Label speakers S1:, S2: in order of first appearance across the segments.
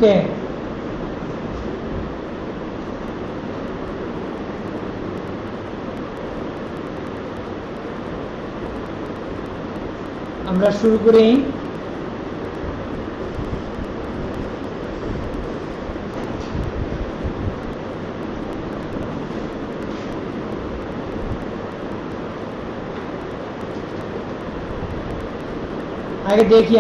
S1: ওকে, আমরা শুরু করি। আগে দেখি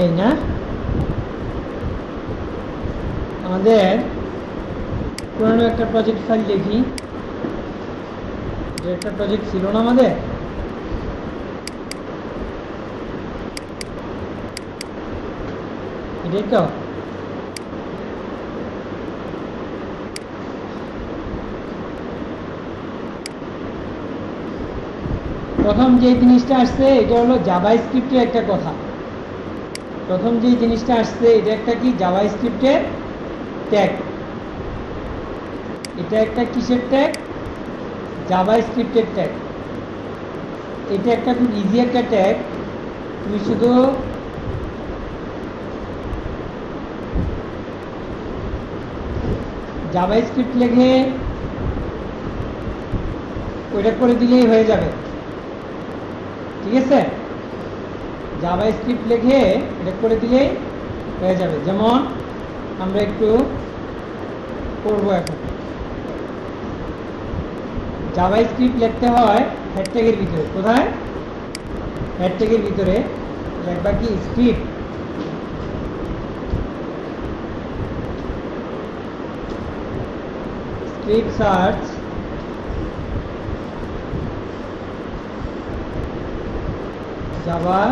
S1: এই না, আমাদের পুরানো একটা প্রজেক্ট ফাইল দেখি, যে একটা প্রজেক্ট ছিল না আমাদের, এটাই তো। প্রথম যে জিনিসটা আসছে এটা হলো জাভাস্ক্রিপ্টের একটা কথা। প্রথম যে জিনিসটা আসছে এটা একটা কি, জাভাস্ক্রিপ্টের ট্যাগ। এটা একটা কিসের ট্যাগ? জাভাস্ক্রিপ্টের ট্যাগ। এটা একটা খুব ইজি একটা ট্যাগ। তুমি শুধু জাভাস্ক্রিপ্ট লিখে ওইটা করে দিলেই হয়ে যাবে, ঠিক আছে? জাভাস্ক্রিপ্ট লিখে এটা করে দিলেই হয়ে যাবে। যেমন আমরা একটু করবো এখন। জাভাস্ক্রিপ্ট লিখতে হয় হেড ট্যাগের ভিতরে। কোথায়? হেড ট্যাগের ভিতরে লিখবা কি, script. Script search Java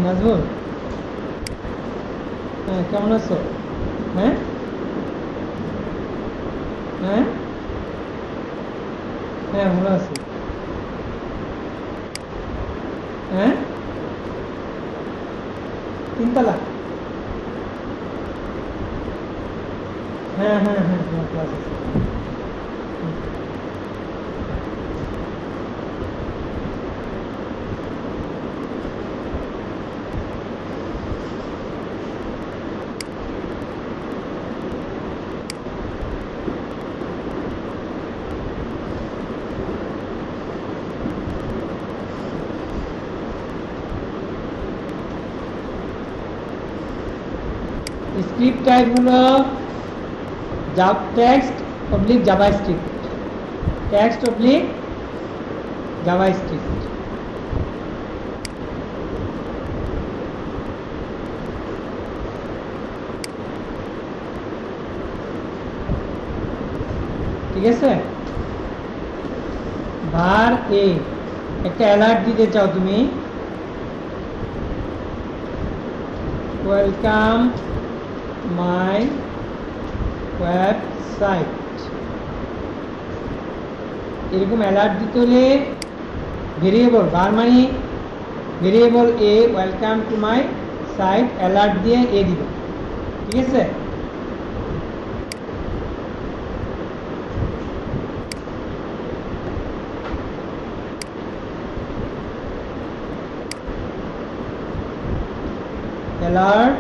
S1: Nazmul, হ্যাঁ কেমন আছো? হ্যাঁ হ্যাঁ হ্যাঁ ভালো আছি। হ্যাঁ তিনতলা, হ্যাঁ হ্যাঁ হ্যাঁ তোমার ক্লাস আছে। স্ক্রিপ্ট টাইপ হলো text oblique JavaScript, text oblique JavaScript. ঠিক আছে? var a একটা অ্যালার্ট দিতে চাও তুমি, ওয়েলকাম মাই ওয়েবসাইট, এরকম অ্যালার্ট দিতে হলে ভেরিয়েবল var মানে variable a, welcome to my site, alert দিয়ে এ দিবে। ঠিক আছে? অ্যালার্ট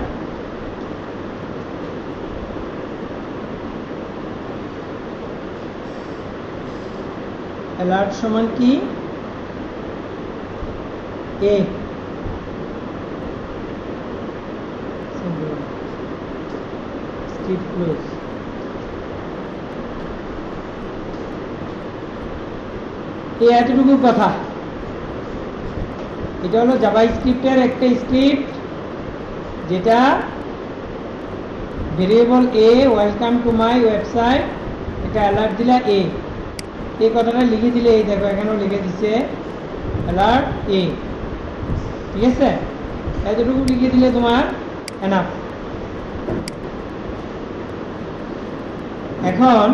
S1: অ্যালার্ট সমান কি, এ স্ক্রিপ্ট ক্লোজ। এই এতটুকু কথা। এটা হলো জাভাস্ক্রিপ্টের একটা স্ক্রিপ্ট যেটা variable A welcome to my website, এটা অ্যালার্ট দিলা এ, এই কথাটা লিখে দিলে, এই দেখো এখানেও লিখে দিচ্ছে অ্যালার্ট এ। ঠিক আছে, এতটুকু লিখে দিলে তোমার এনাফ। এখন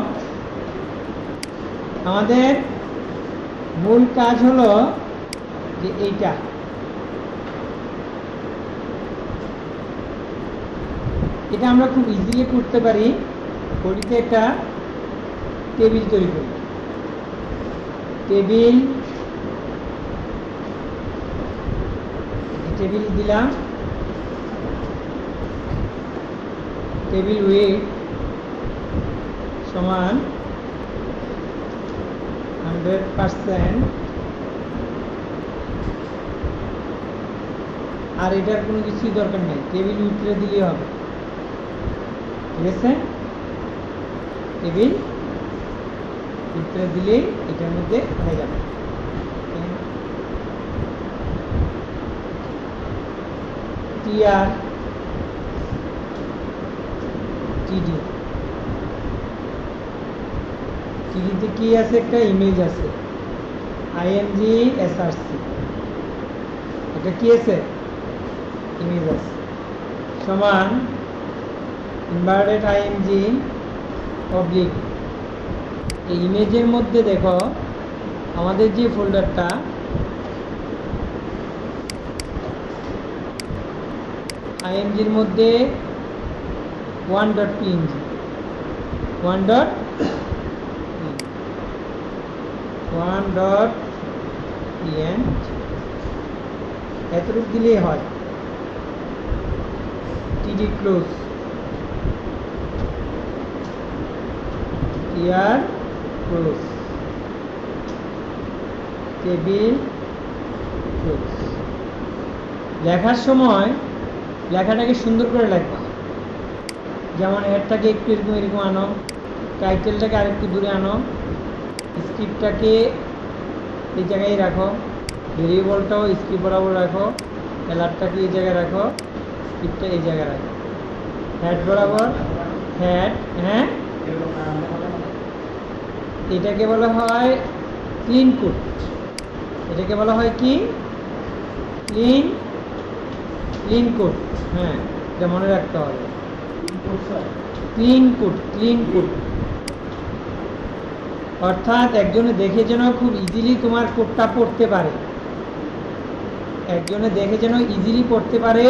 S1: আমাদের মূল কাজ হলো যে এইটা, এটা আমরা খুব ইজিলি করতে পারি। বডিতে একটা টেবিল তৈরি করি, টেবিল দিলাম, টেবিল উইডথ সমান 100%, আর এটার কোনো কিছুই দরকার নেই, টেবিল উইডথে দিলেই হবে। ঠিক আছে, টেবিল উইডথে দিলেই এটার মধ্যে হয়ে যাবে। টিআর টিডি, টিডিতে কি আছে, একটা ইমেজ আছে, আইএমজি এসআরসি, এটা কি আছে, ইমেজ আছে, সমান ইনভার্টেড আইএমজি অবলিক। এই ইমেজের মধ্যে দেখো আমাদের যে ফোল্ডারটা, আইএমজির মধ্যে 1.png, 1.png এতটুকু দিলেই হয়। TD close, TR close, table close. লেখার সময় লেখাটাকে সুন্দর করে লেখা, যেমন হেডটাকে একটু এরকম এরকম আনো, টাইটেলটাকে আরেকটু দূরে আনো, স্ক্রিপ্টটাকে এই জায়গায় রাখো, ভেরিয়েবলটাও স্ক্রিপ্ট বরাবর রাখো, অ্যালার্টটাকে এই জায়গায় রাখো, স্ক্রিপ্টটা এই জায়গায় রাখো, হেড বরাবর হেড। হ্যাঁ, এটাকে বলা হয় ক্লিন কোড, এটাকে বলা হয় কি, ক্লিন কোড। হ্যাঁ, এটা মনে রাখতে হবে, ক্লিন কোড, অর্থাৎ একজনে দেখে যেন খুব ইজিলি তোমার কোডটা পড়তে পারে, একজনে দেখে যেন ইজিলি পড়তে পারে।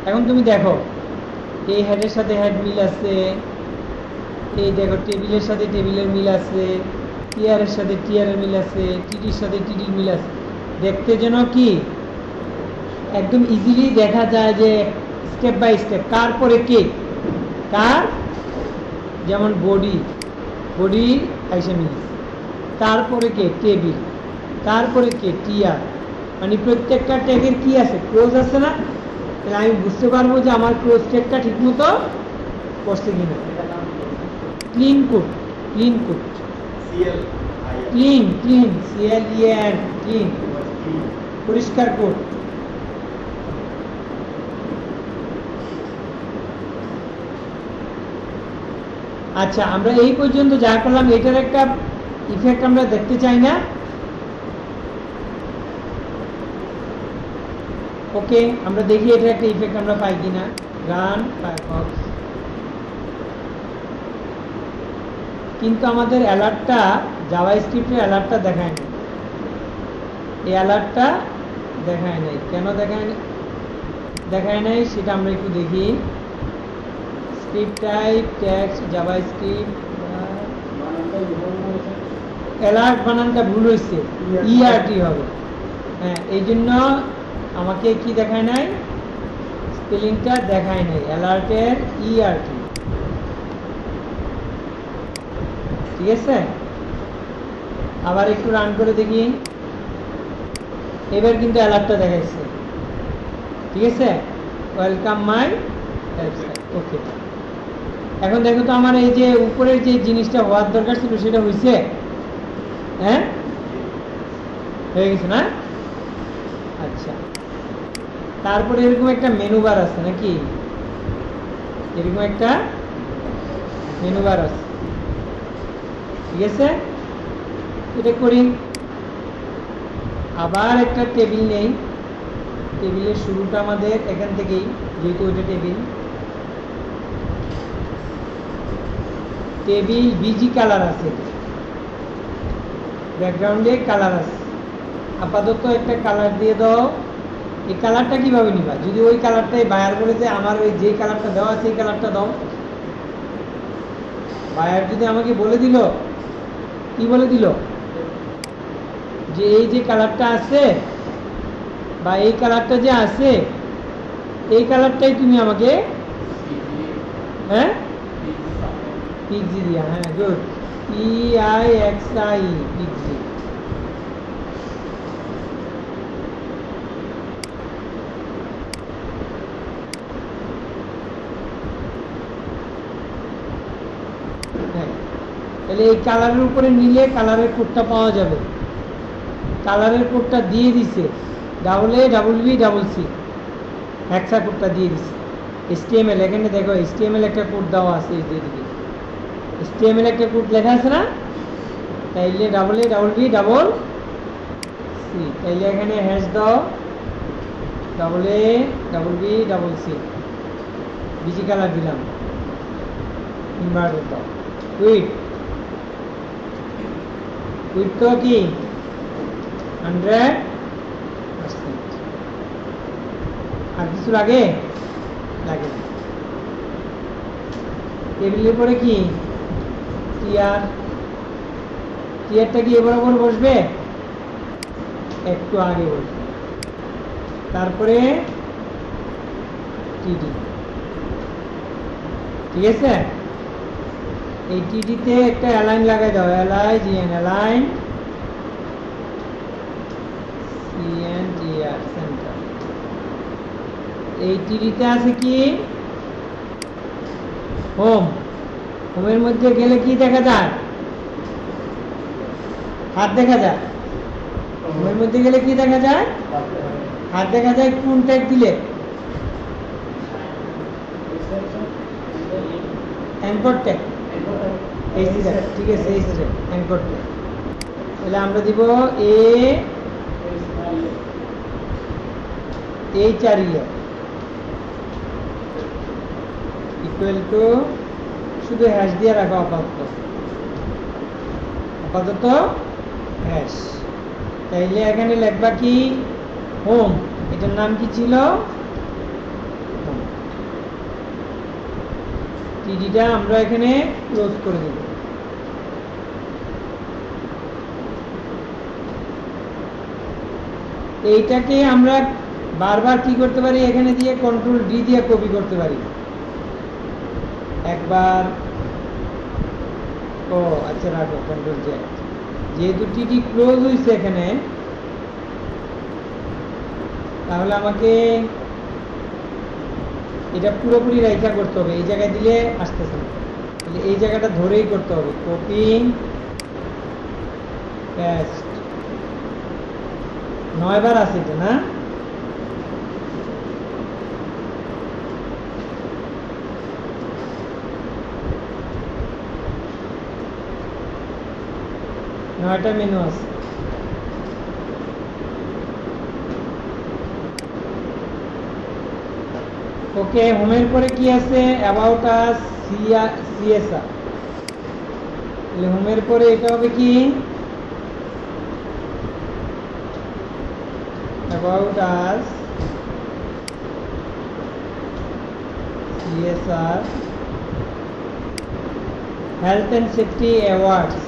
S1: এখন তুমি দেখো এই হেডের সাথে হেড মিল আছে, এই দেখো টেবিলের সাথে টেবিলের মিল আছে, টিআরের সাথে টিআরের মিল আছে, টিডির সাথে টিডির মিল আছে, দেখতে যেন কি একদম ইজিলি দেখা যায় যে স্টেপ বাই স্টেপ কার পরে কে, কার, যেমন বডি আইসা মিল, তারপরে কে টেবিল, তারপরে কে টিআর, মানে প্রত্যেকটা ট্যাগের কি আছে, ক্লোজ আছে না, তাহলে আমি বুঝতে পারবো যে আমার ক্লোজ ট্যাগটা ঠিক মতো করছে কিনা। Clean code, clean CLEN, clean, পরিষ্কার কোড। আচ্ছা, আমরা এই পর্যন্ত যা করলাম এটার একটা ইফেক্ট আমরা দেখতে চাই না? ওকে, আমরা দেখি এটার একটা ইফেক্ট আমরা পাই কিনা। Run Firefox. কিন্তু আমাদের অ্যালার্টটা, জাভাস্ক্রিপ্টের অ্যালার্টটা দেখায় না, এই অ্যালার্টটা দেখায় নাই। কেন দেখায় নাই সেটা আমরা একটু দেখি। Script type text JavaScript, alert বানানটা ভুল হয়েছে, ইআরটি হবে। হ্যাঁ, এই জন্য আমাকে কি দেখায় নাই, স্পেলিংটা দেখায় নাই, অ্যালার্টের ইআরটি। ঠিক আছে, আবার একটু রান করে দেখি। এবার কিন্তু অ্যালার্টটা দেখাইছে। ঠিক আছে, ওয়েলকাম মাই ওয়েবসাইট। ওকে, এখন দেখো তো আমার এই যে উপরের যে জিনিসটা হওয়ার দরকার ছিল সেটা হয়েছে। হ্যাঁ, হয়ে গেছে না? আচ্ছা, তারপরে এরকম একটা মেনু বার আছে নাকি? এরকম একটা মেনু বার আছে, ঠিক আছে? এটা করি। আবার একটা টেবিল নেই, টেবিলের শুরুটা আমাদের এখান থেকেই, যেহেতু ওইটা টেবিল। টেবিল বিজি কালার আছে, ব্যাকগ্রাউন্ডে কালার আছে। আপাতত একটা কালার দিয়ে দাও। এই কালারটা কিভাবে নিবা? যদি ওই কালারটাই বায়ার করে যে আমার ওই যে কালারটা দেওয়া আছে এই কালারটা দাও, বায়ার যদি আমাকে বলে দিল, কি বলে দিল, যে এই যে কালারটা আছে বা এই কালারটা যে আছে এই কালারটাই তুমি আমাকে, হ্যাঁ, পিক্সি দিয়া, হ্যাঁ, গুড, PIXI, পিক্সি। তাহলে এই কালারের উপরে নিলে কালারের কোডটা পাওয়া যাবে। কালারের কোডটা দিয়ে দিছে, AAWBCC হেক্সা কোডটা দিয়ে দিছে। HTML, এখানে দেখো HTML একটা কোড দেওয়া আছে, এই যে দিকে HTML একটা কোড লেখা আছে না? তাইলে AAWBCC, তাইলে এখানে হ্যাশ দাও AAWBCC, বিজি কালার দিলাম, ইনভার্টার দাও, উইথ তো কি 100%। আর কিছু লাগে না। টেবিলের পরে কি টিয়ারটা কি এবার বসবে, একটু আগে বসবে। তারপরে টিডি, ঠিক আছে? এই টিডিতে একটা অ্যালাইন লাগাই দাও, অ্যালাইন CNTR সেন্টার। এই টিডিতে আছে কি হোমের মধ্যে গেলে কি দেখা যায়? হাত দেখা যায়। হোমের মধ্যে গেলে কি দেখা যায়? হাত দেখা যায়। কোন ট্যাগ দিলে? অ্যাঙ্কর ট্যাগ, ঠিক আছে, অ্যাঙ্কর ট্যাগ। তাহলে আমরা দিব HREF ইকুয়াল টু, শুধু হ্যাশ দিয়ে রাখো আপাতত হ্যাশ। তাইলে এখানে লিখবা কি হোম, এটার নাম কি ছিল? টিডিটা আমরা এখানে ক্লোজ করে দেব। এইটাকে আমরা বারবার কি করতে পারি? এখানে দিয়ে কন্ট্রোল ডি দিয়ে কপি করতে পারি একবার। ও আচ্ছা, রাখো কন্ট্রোল জে। যেহেতু টিডি ক্লোজ হয়েছে এখানে, তাহলে আমাকে এটা পুরোপুরি রাইখা করতে হবে। এই জায়গায় দিলে আসতেছে না, তাহলে এই জায়গাটা ধরেই করতে হবে। কপি পেস্ট, 9 বার আছে এটা না? নয়টা মেনু আছে। ওকে, হোমের পরে কি আছে? About us, CSR। হোমের পরে এটা হবে কি? About us, CSR, health and safety awards.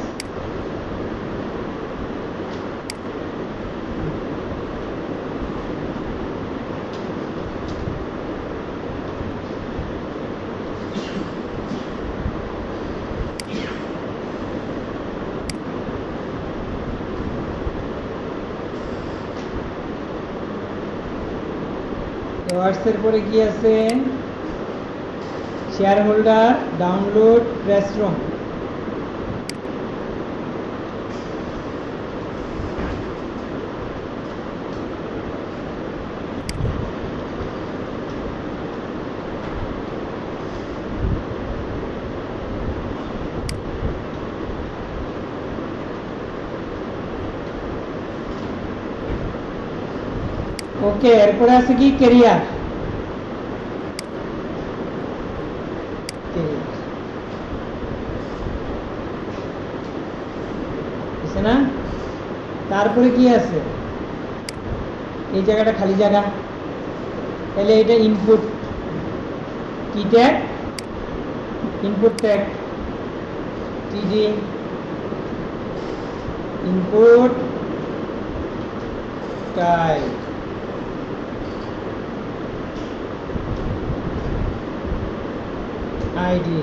S1: অ্যাওয়ার্ডসের পরে কি আছে? Shareholder, download, press room. Okay, এরপরে আছে কি ক্যারিয়ার। না, তারপরে কি আছে, এই জায়গাটা খালি জায়গা, তাহলে এটা ইনপুট, কি ট্যাগ, ইনপুট ট্যাগ, টিডি ইনপুট টাইপ, আইডি,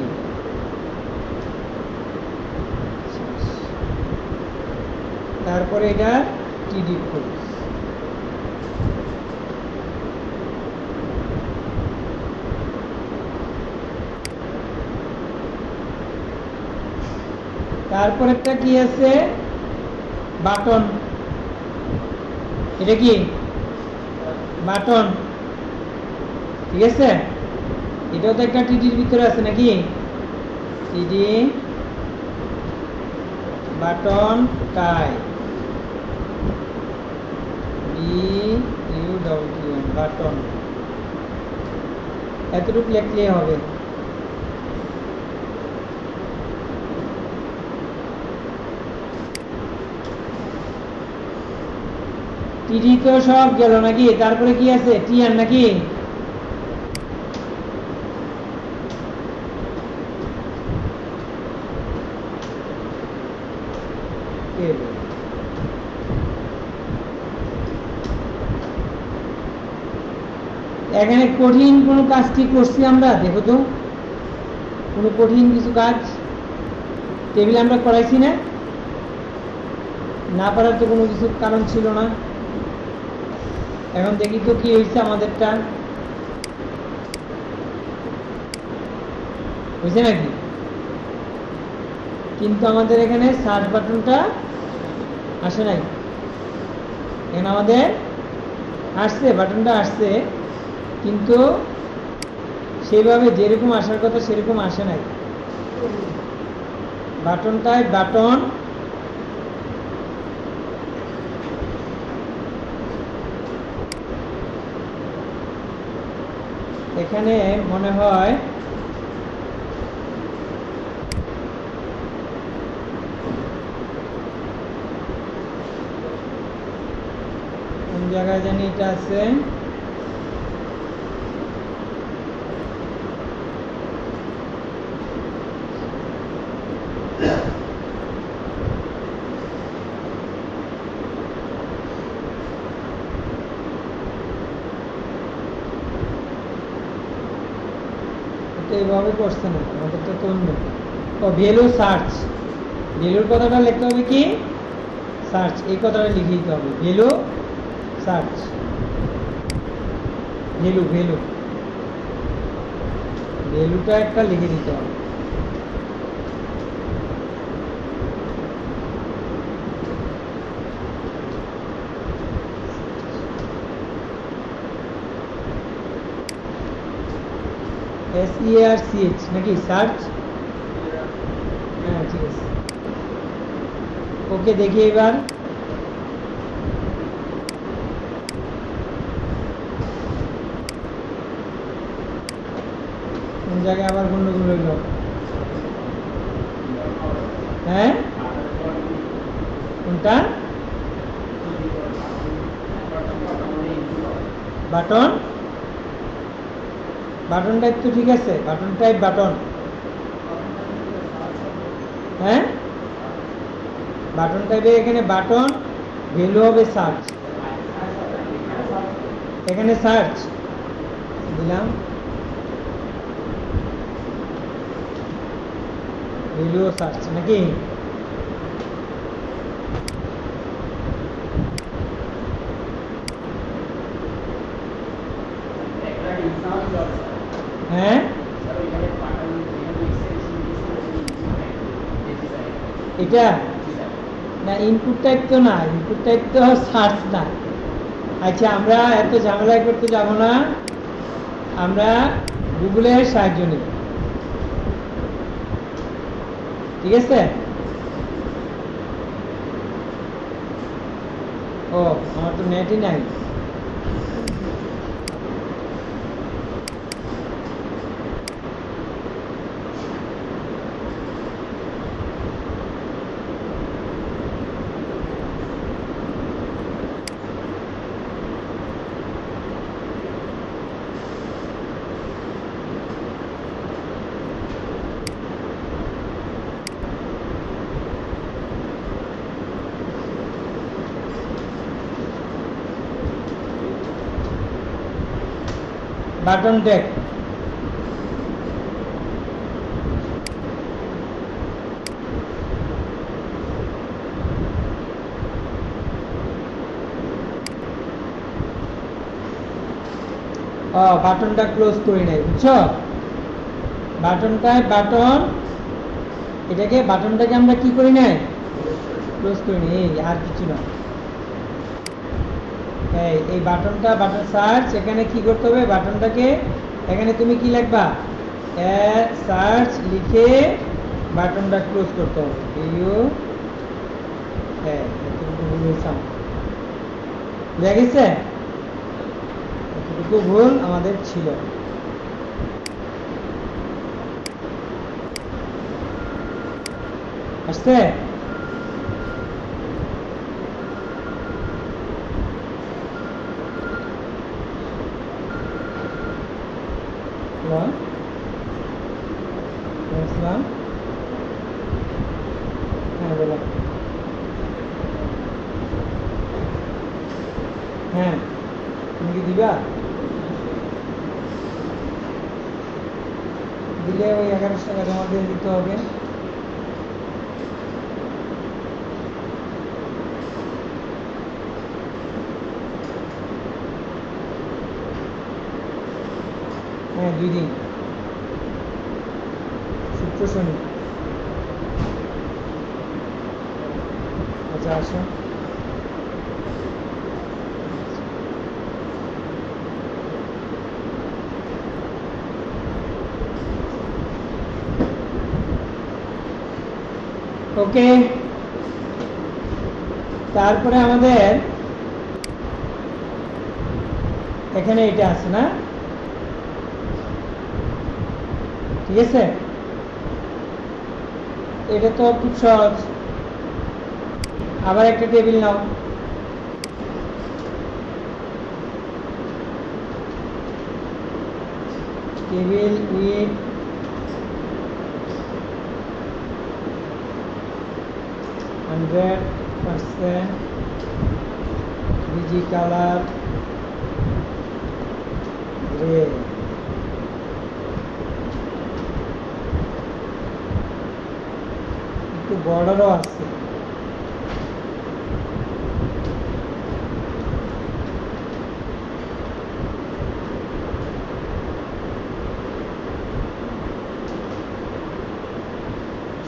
S1: তারপরে এটা টিডি কোড। তারপরেরটা কি আছে, বাটন, এটা কি বাটন, ঠিক আছে, এটাও তো একটা টিডির ভিতরে আছে নাকি, টিডি বাটন টাইপ, বাটন, এতটুকু লিখলে হবে। টিডি তো সব গেল নাকি, তারপরে কি আছে, টিআর নাকি, এখানে কঠিন কোনো কাজ কি করছি আমরা, দেখো তো, কোনো কঠিন কিছু কাজ টেবিল আমরা করাইছি না, না পারার তো কোনো কিছু কারণ ছিল না। এখন দেখি তো কি হয়েছে আমাদেরটা, হয়েছে নাকি, কিন্তু আমাদের এখানে সার্চ বাটনটা আসে নাই, এখানে আমাদের আসছে, বাটনটা আসছে, কিন্তু সেইভাবে যেরকম আসার কথা সেরকম আসে নাই। বাটনটায় বাটন, এখানে মনে হয় কোন জায়গায় জানি এটা আছে, এইভাবে করছে না, আমাদের তো অন্য, ও ভ্যালু সার্চ, ভ্যালুর কথাটা লিখতে হবে কি, সার্চ, এই কথাটা লিখে দিতে হবে, ভ্যালু সার্চ, ভ্যালু ভ্যালু ভ্যালুটা একটা লিখে দিতে হবে। SEARCH নাকি, সার্চ, হ্যাঁ ঠিক আছে, ওকে দেখি এবার, কোন জায়গায় আবার গন্ডগোল হইল, হ্যাঁ কোনটা, বাটন, বাটন টাইপ তো ঠিক আছে, বাটন টাইপ বাটন, হ্যাঁ বাটন টাইপে এখানে বাটন, ভ্যালু হবে সার্চ, এখানে সার্চ দিলাম, ভ্যালু সার্চ নাকি, হ্যাঁ এটা না, ইনপুট টাইপ তো না, ইনপুট টাইপ তো সার্চ না। আচ্ছা, আমরা এত ঝামেলা করতে যাব না, আমরা গুগলের সাহায্য নিব, ঠিক আছে। ও আমার তো নেটই নাই, বাটন ট্যাগ বাটনটা ক্লোজ করি নাই, বুঝছো? বাটনটাকে আমরা কি করি নাই, ক্লোজ করি নি, আর কিছু না। এই বাটন সার্চ, এখানে কি করতে হবে, বাটনটাকে এখানে তুমি কি লিখবা, সার্চ লিখে বাটনটা ক্লোজ করতে হবে। বুঝা এতটুকু ভুল আমাদের ছিল। আসছে? হ্যাঁ বলো। হ্যাঁ তুমি কি দিবা? দিলে ওই 1100 টাকা জমা দিয়ে দিতে হবে। হ্যাঁ 2 দিন, শুক্র শনি। আচ্ছা আসো। ওকে, তারপরে আমাদের এখানে এটা আছে না, ঠিক আছে? এটা তো খুব সহজ। আবার একটা table now, table with %, busy colour grey. একটু বর্ডারও আছে।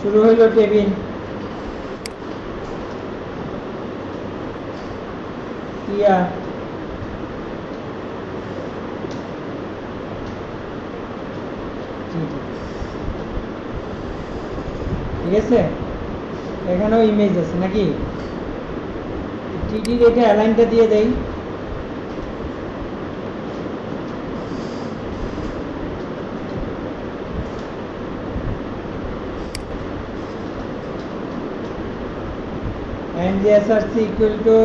S1: শুরু হইল টেবিল, ইয়া ঠিক আছে? এখানেও ইমেজ আছে নাকি? টিটির এটা অ্যালাইনটা দিয়ে দেই। and the src equal to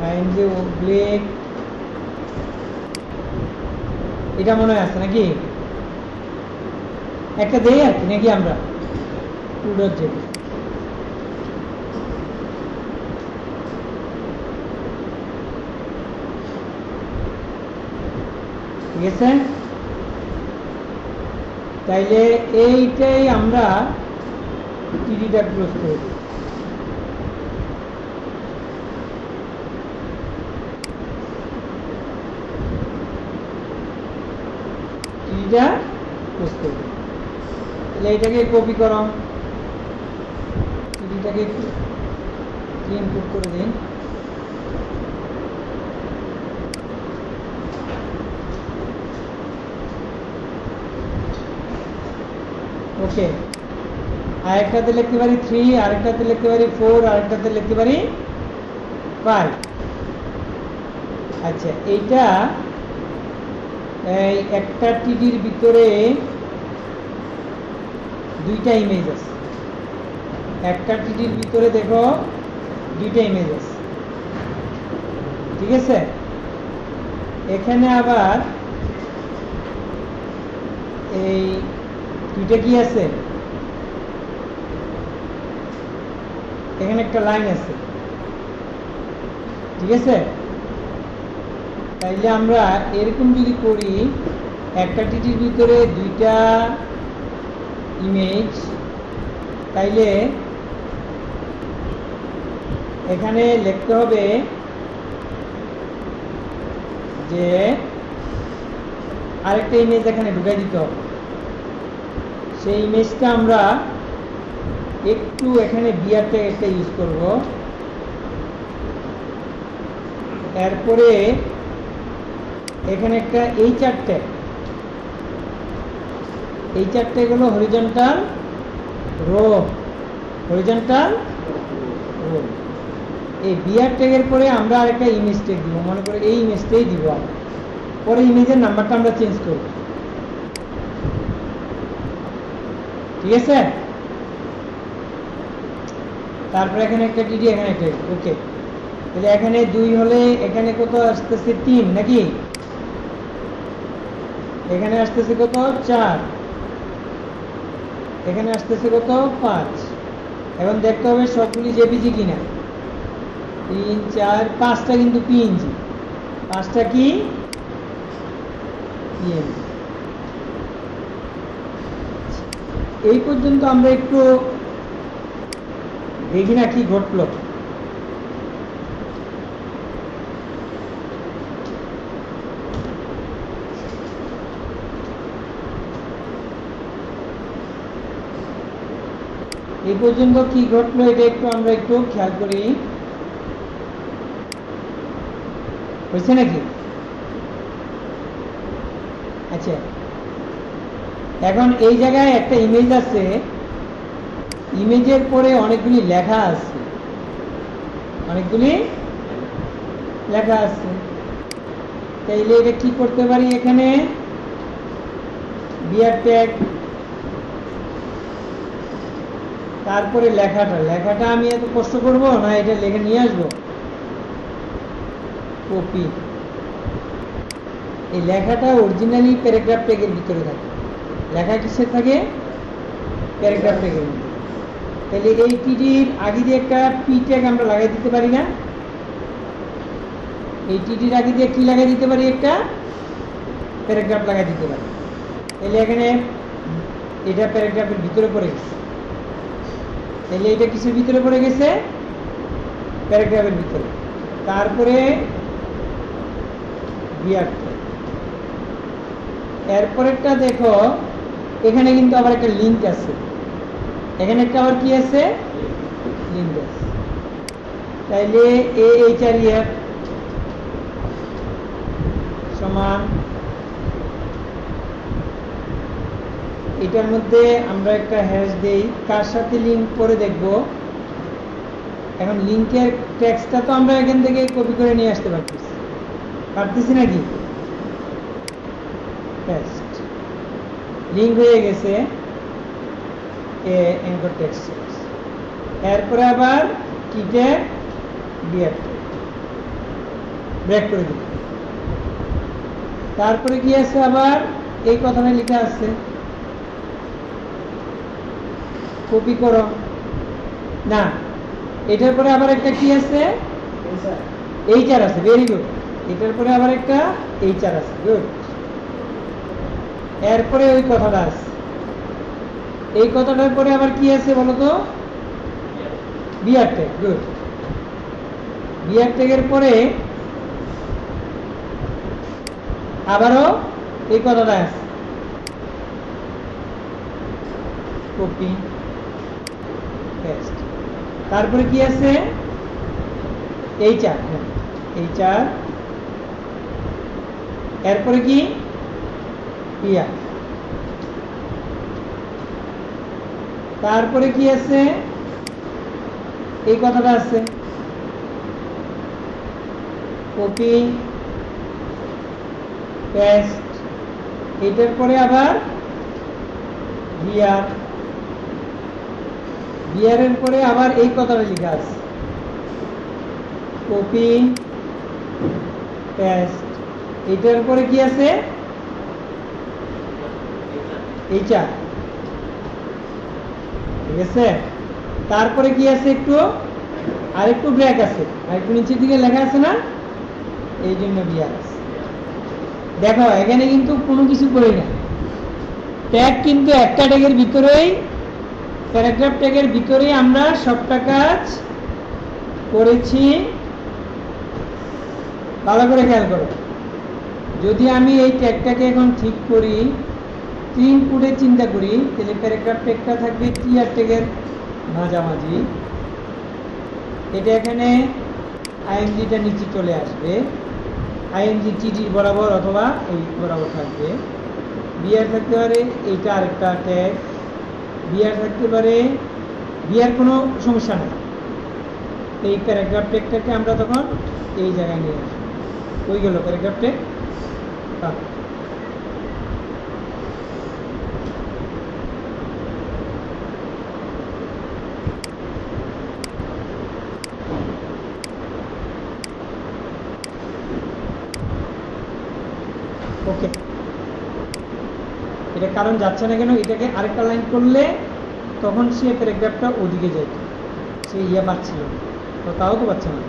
S1: and the oblique, এটা মনে হয় আছে নাকি? একটা দেই আর কি নাকি আমরা 2.0, ঠিক আছে? তাইলে এইটাই আমরা টিডিটা ক্লোজ করে দিই। টিডিটা ক্লোজ করে দিই। তাহলে এটাকে কপি করো, টিডিটাকে একটু ইনপুট করে দিন। ওকে, আরেকটাতে লিখতে পারি 3, আরেকটাতে লিখতে পারি 4, আরেকটাতে লিখতে পারি 5। আচ্ছা, এইটা এই একটা টিডির ভিতরে দুইটা ইমেজ আছে। একটা টিডির ভিতরে দেখো দুইটা ইমেজ আছে, ঠিক আছে? এখানে আবার এই দুইটা কি আছে, এখানে একটা লাইন আছে, ঠিক আছে? তাইলে আমরা এরকম যদি করি, একটা টিটির ভিতরে দুইটা ইমেজ, তাইলে এখানে লিখতে হবে যে আরেকটা ইমেজ এখানে ঢুকাই দিতে হবে। সেই ইমেজটা আমরা একটু এখানে বিআর ট্যাগ একটা ইউজ করব। এরপরে এখানে একটা এইচআর ট্যাগ, এইচআর ট্যাগ হলো হরিজন্টাল রো, হরিজন্টাল রো। এই বিআর ট্যাগের পরে আমরা আরেকটা ইমেজ ট্যাগ দিব, মনে করে এই ইমেজটাই দিব। পরে ইমেজের নাম্বারটা আমরা চেঞ্জ করব, ঠিক আছে? তারপরে এখানে একটা ডিডি, এখানে একটা, ওকে। তাহলে এখানে 2 হলে এখানে কত আসতেছে 3 নাকি? এখানে আসতেছে কত 4, এখানে আসতেছে কত 5। এখন দেখতে হবে সবগুলি জেপিজি কিনা। 3 4 5টা কিন্তু পিএনজি, 5টা কি পিএনজি। এই পর্যন্ত আমরা একটু দেখি না কি ঘটলো। এই পর্যন্ত কি ঘটলো এটা একটু আমরা একটু খেয়াল করি, হয়েছে নাকি? আচ্ছা, এখন এই জায়গায় একটা ইমেজ আছে, ইমেজের পরে অনেকগুলি লেখা আছে, অনেকগুলি লেখা আছে। তাইলে এটা কি করতে পারি, এখানে বিআর ট্যাগ, তারপরে লেখাটা আমি এত কষ্ট করব না, এটা লিখে নিয়ে আসবো, কপি। এই লেখাটা অরিজিনালি প্যারাগ্রাফ ট্যাগের ভিতরে থাকে। লেখা কিসে থাকে? প্যারাগ্রাফ ট্যাগের ভিতরে। তাহলে এই টিডির আগে দিয়ে একটা পি ট্যাগ আমরা লাগাই দিতে পারি না? এই টিডির আগে দিয়ে কি লাগাই দিতে পারি? একটা প্যারাগ্রাফ লাগাই দিতে পারি। তাহলে এখানে এটা প্যারাগ্রাফের ভিতরে পড়ে গেছে। তাহলে এটা কিসের ভিতরে পড়ে গেছে? প্যারাগ্রাফের ভিতরে। তারপরে বিআর ট্যাগ। এরপরেরটা দেখো, এখানে কিন্তু আবার একটা লিঙ্ক আছে, এখানে একটা আবার কি আছে? লিঙ্ক আছে। তাইলে AHREF সমান, এটার মধ্যে আমরা একটা হ্যাশ দেই, কার সাথে লিঙ্ক করে দেখব। এখন লিঙ্কের টেক্সটটা তো আমরা এখান থেকে কপি করে নিয়ে আসতে পারতেছি নাকি? টেক্সট লিঙ্ক হয়ে গেছে অ্যাঙ্কর টেক্সট। এরপরে আবার কি ট্যাগ? বিআর ট্যাগ, ব্রেক করে দিই। তারপরে কি আছে? আবার এই কথাটা লেখা আছে, কপি করো না। এটার পরে আবার একটা কি আছে? এইচআর আছে, ভেরি গুড। এটার পরে আবার একটা এইচআর আছে, গুড। এরপরে ওই কথাটা আছে, এই কথাটার পরে আবার কি আছে বলতো? BR tag, good. বিআর ট্যাগের পরে আবারও এই কথাটা আছে, কপি পেস্ট। তারপরে কি আছে? HR, HR. এরপরে কি? পিআর। তারপরে কি আছে? এই কথাটা আছে, কপি পেস্ট, এটার পরে আবার বিয়ার, বিয়ারের পরে আবার এই কথাটা লেখা আছে, কপি পেস্ট, এটার পরে কি আছে, এইটা, ঠিক আছে। তারপরে কি আছে, একটু আর একটু ব্রেক আছে, আর একটু নিচের দিকে লেখা আছে না, এই জন্য বিয়ার আছে। দেখো এখানে কিন্তু কোনো কিছু করি না, ট্যাগ কিন্তু একটা ট্যাগের ভিতরেই, প্যারাগ্রাফ ট্যাগের ভিতরেই আমরা সবটা কাজ করেছি। ভালো করে খেয়াল করো, যদি আমি এই ট্যাগটাকে এখন ঠিক করি, ইনপুটে চিন্তা করি, তাহলে প্যারাগ্রাফ ট্যাগটা থাকবে টিআর ট্যাগের মাঝামাঝি, এটা এখানে আইএনজিটা নিচে চলে আসবে, আইএনজি টিটির বরাবর অথবা এই বরাবর থাকবে, বিআর থাকতে পারে, এইটা আরেকটা ট্যাগ, বিআর থাকতে পারে, বিআর কোনো সমস্যা নেই। এই প্যারাগ্রাফ ট্যাগটাকে আমরা তখন এই জায়গায় নিয়ে আসবো, ওই গেল প্যারাগ্রাফ ট্যাগ। ওকে, এটা কারণ যাচ্ছে না কেন, এটাকে আরেকটা লাইন করলে তখন সে প্যারাগ্রাফটা ওদিকে যেত, সে পাচ্ছিল তো, তাও তো পাচ্ছে না।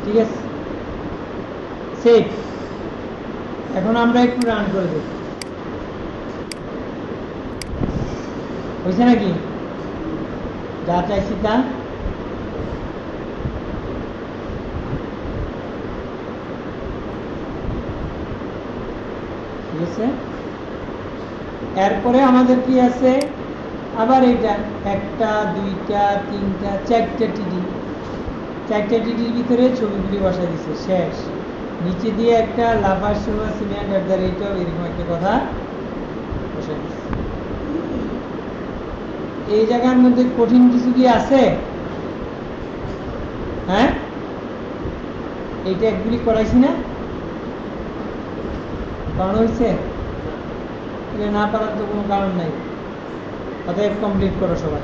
S1: ঠিক আছে, সেভ। এখন আমরা একটু রান করে দেব, হয়েছে নাকি যা চাইছি তা। ঠিক আছে, এরপরে আমাদের কি আছে, আবার এটা একটা, দুইটা, তিনটা, চারটা টিডি, চারটা টিডির ভিতরে ছবিগুলি বসা দিচ্ছে, শেষ। নিচে দিয়ে একটা লাভার সুমা সিনিয়র ডাক্তার, এইটাও এরকম একটা কথা বসা দিচ্ছে। এই জায়গার মধ্যে কঠিন কিছু কি আছে? হ্যাঁ, এইটা একগুলি করাইছি না, কারণ হয়েছে এটা না পারার তো কোনো কারণ নাই, অতএব কমপ্লিট করো সবাই।